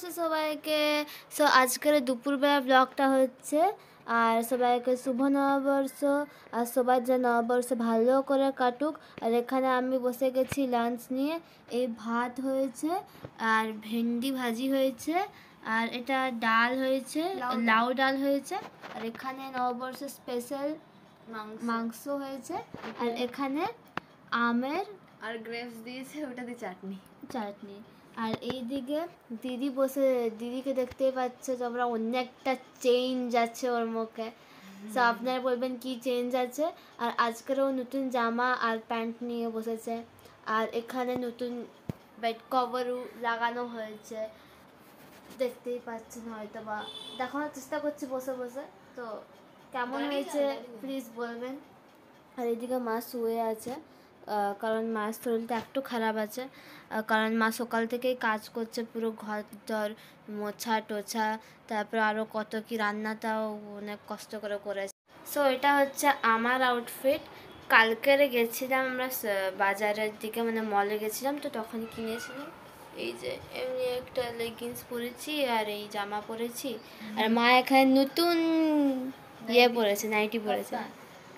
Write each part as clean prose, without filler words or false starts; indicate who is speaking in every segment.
Speaker 1: নববর্ষ সবাইকে। সো আজকের দুপুরবেলা ব্লগটা হচ্ছে, আর সবাইকে শুভ নববর্ষ। আর সবার যে নববর্ষ ভালো করে কাটুক। আর এখানে আমি বসে গেছি লাঞ্চ নিয়ে। এই ভাত হয়েছে, আর ভেন্ডি ভাজি হয়েছে, আর এটা ডাল হয়েছে, লাউ ডাল হয়েছে, আর এখানে নববর্ষ স্পেশাল মাংস হয়েছে, আর এখানে আমের
Speaker 2: আর গ্রেপস দিয়েছে, ওটা দিয়ে চাটনি।
Speaker 1: আর এইদিকে দিদি বসে, দিদিকে দেখতেই পাচ্ছে তোমরা, অনেকটা চেঞ্জ আছে ওর মুখে। তো আপনারা বলবেন কি চেঞ্জ আছে। আর আজকেরও নতুন জামা আর প্যান্ট নিয়ে বসেছে। আর এখানে নতুন বেড কভারও লাগানো হয়েছে, দেখতেই পাচ্ছেন হয়তো বা। দেখানোর চেষ্টা করছি বসে বসে, তো কেমন হয়েছে প্লিজ বলবেন। আর এদিকে মা শুয়ে আছে, কারণ মার শরীরটা একটু খারাপ আছে। কারণ মা সকাল থেকেই কাজ করছে, পুরো ঘর দর মোছা টোছা, তারপর আরও কত কি রান্নাটাও অনেক কষ্ট করে করেছে। সো এটা হচ্ছে আমার আউটফিট। কালকের গেছিলাম আমরা বাজারের দিকে, মানে মলে গেছিলাম, তো তখন কিনেছিলাম। এই যে এমনি একটা লেগিংস পরেছি আর এই জামা পরেছি। আর মা এখানে নতুন ইয়ে পরেছে, নাইটি পরেছে,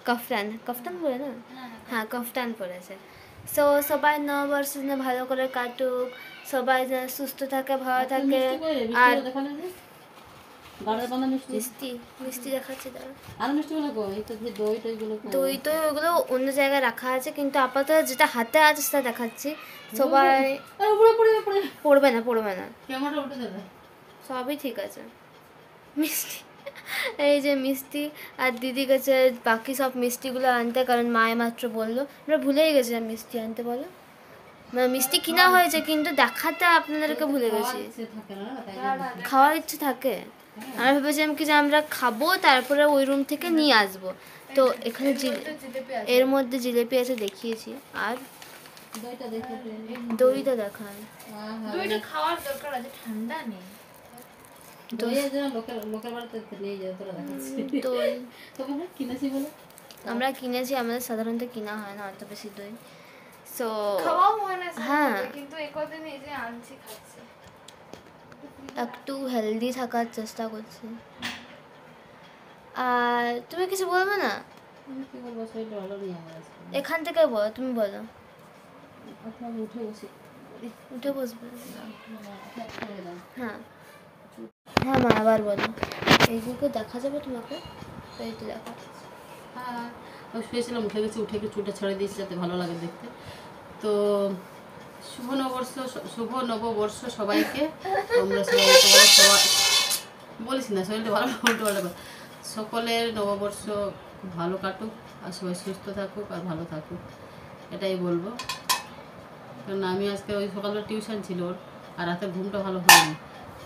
Speaker 1: কফতান পরে না, হ্যাঁ কফতান পরেছে। সো সবাই নববর্ষ ভালো করে কাটুক, সবাই যেন সুস্থ থাকে, ভালো থাকে। আর মিষ্টি দেখাচ্ছে, দই তো ওগুলো অন্য জায়গায় রাখা আছে, কিন্তু আপাতত যেটা হাতে আছে সেটা দেখাচ্ছি। সবাই পড়বে না, সবই ঠিক আছে। মিষ্টি, এই যে মিষ্টি, আর দিদি গেছে বাকি সব মিষ্টিগুলো আনতে, কারণ মায়ে মাত্র বললো, আমরা ভুলেই গেছিলাম মিষ্টি আনতে। বলো, মানে মিষ্টি কিনা হয়েছে কিন্তু দেখাতে আপনাদেরকে ভুলে গেছি। খাওয়ার ইচ্ছে থাকে, আমরা ভেবেছিলাম কি যে আমরা খাবো, তারপরে ওই রুম থেকে নিয়ে আসবো। তো এখানে এর মধ্যে জিলেপি আছে, দেখিয়েছি। আর দইটা দেখায়,
Speaker 2: দইটা খাওয়ার দরকার আছে, ঠান্ডা নেই।
Speaker 1: আমরা কিনেছি, আমাদের সাধারণত কিনা হয় না অত বেশি দই। সো
Speaker 2: হ্যাঁ, কিন্তু একদিন এই যে আনছি খাচ্ছি,
Speaker 1: একটু হেলদি থাকার চেষ্টা করছি। আর তুমি কিছু বলবে না? এখান থেকে বলো, তুমি বলো। উঠে বসবে? হ্যাঁ হ্যাঁ মা, আবার বলো। এইগুলো দেখা যাবে তোমাকে? এই তো দেখা।
Speaker 3: হ্যাঁ, আমি শুয়েছিলাম, উঠে গেছি, চুলটা ছড়িয়ে দিয়েছি যাতে ভালো লাগে দেখতে। তো শুভ নববর্ষ সবাইকে। আমরা সবাই বলিস না, শরীরটা ভালো উল্টো সকলের নববর্ষ খুব ভালো কাটুক, আর সবাই সুস্থ থাকুক আর ভালো থাকুক, এটাই বলবো। কারণ আমি আজকে ওই সকালবেলা টিউশন ছিল ওর, আর রাতে ঘুমটা ভালো হয়নি,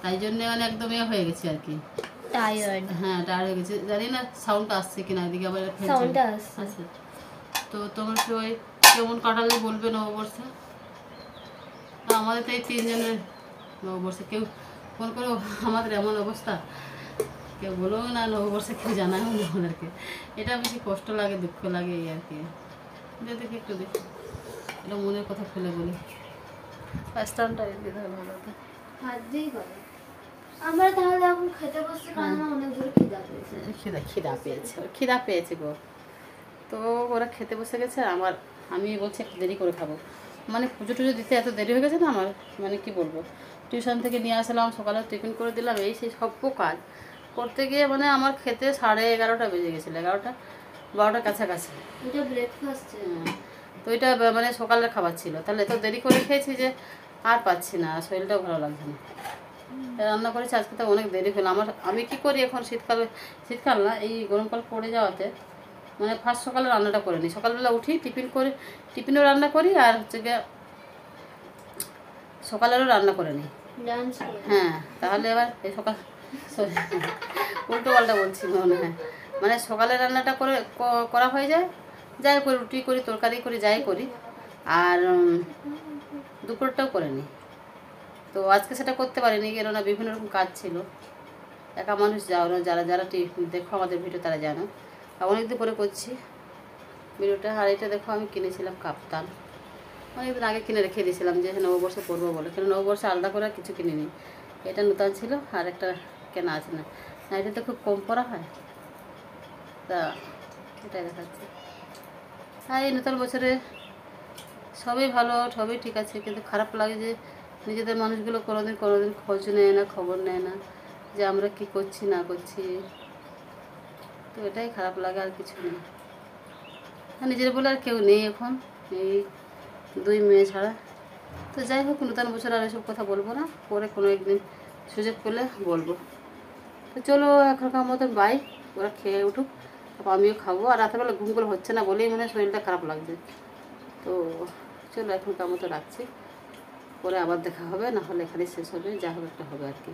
Speaker 3: তাই জন্যে মানে একদম হয়ে গেছি আর কি, হ্যাঁ টায়ার্ড হয়ে গেছে। জানি না সাউন্ডটা আসছে কিনা, এদিকে আবার আসছে। তো তোমরা সবাই কেমন কাটালে বলবে নববর্ষে। আমাদের তো এই 3 জনের নববর্ষে কেউ ফোন করে আমাদের এমন অবস্থা, কেউ বলো না নববর্ষে, কেউ জানায় না আমাদেরকে। এটা বেশি কষ্ট লাগে, দুঃখ লাগে এই আর কি। দেখি একটু দেখি, এটা মনের কথা খুলে বলি। স্থানটা দিতে হবে ভালো হতো।
Speaker 1: আমরা তাহলে এখন খেতে বসছি, কারণ আমার অনেক জোরে
Speaker 3: খিদা পেয়েছে গো। তো ওরা খেতে বসে গেছে, আমি বলছি একটু দেরি করে খাবো। মানে পুজো টুজো দিতে এত দেরি হয়ে গেছে না আমার, মানে কি বলবো। টিউশন থেকে নিয়ে আসলাম, সকালে টিফিন করে দিলাম, এই সেই সব কাজ করতে গিয়ে মানে আমার খেতে 11:30 বেজে গেছিলো, 11-12টার কাছাকাছি। তো এটা মানে সকালের খাবার ছিল, তাহলে এত দেরি করে খেয়েছি যে আর পাচ্ছি না, শরীরটাও ভালো লাগছে না। রান্না করেছি আজকে, তো অনেক দেরি হলো আমি কি করি এখন, শীতকাল না, এই গরমকাল পড়ে যাওয়াতে মানে ফার্স্ট সকালে রান্নাটা করে নিই। সকালবেলা উঠি, টিফিনও রান্না করি, আর হচ্ছে গিয়ে সকালেরও রান্না করে নিই। হ্যাঁ, তাহলে এবার এই সকাল উল্টো পাল্টা বলছি মনে হয়, মানে সকালে রান্নাটা করা হয়ে যায়, যাই করি, রুটি করি, তরকারি করি, যাই করি, আর দুপুরটাও করে নিই। তো আজকে সেটা করতে পারিনি, কেননা বিভিন্ন রকম কাজ ছিল। একা মানুষ যারা দেখো আমাদের ভিডিও তারা জানো, অনেকদিন করে করছি ভিডিওটা। আর এটা দেখো, আমি কিনেছিলাম কাপ্তান, অনেকদিন আগে কিনে রেখে দিয়েছিলাম যে নববর্ষে পরবো বলে, কেন নববর্ষে আলাদা করে কিছু কিনিনি। এটা নতুন ছিল আর একটা কেনা আছে না, নাইটিতে খুব কম পরা হয়, তা এটাই দেখাচ্ছে। আর এই নতুন বছরে সবই ভালো, সবই ঠিক আছে, কিন্তু খারাপ লাগে যে নিজেদের মানুষগুলো কোনোদিন খোঁজ নেয় না, খবর নেয় না যে আমরা কি করছি না করছি। তো এটাই খারাপ লাগে, আর কিছু নেই। আর নিজের বলে আর কেউ নেই এখন, এই 2 মেয়ে ছাড়া। তো যাই হোক, নতুন বছর আর এসব কথা বলবো না, পরে কোনো একদিন সুযোগ পেলে বলবো। তো চলো এখনকার মতন বাই, ওরা খেয়ে উঠুক, তারপর আমিও খাবো। আর রাতেরবেলা ঘুম করে হচ্ছে না বলেই মনে হয় শরীরটা খারাপ লাগছে। তো চলো এখনকার মতো রাখছি, পরে আবার দেখা হবে, না হলে এখানেই শেষ হবে, যা হবে একটা হবে আর কি।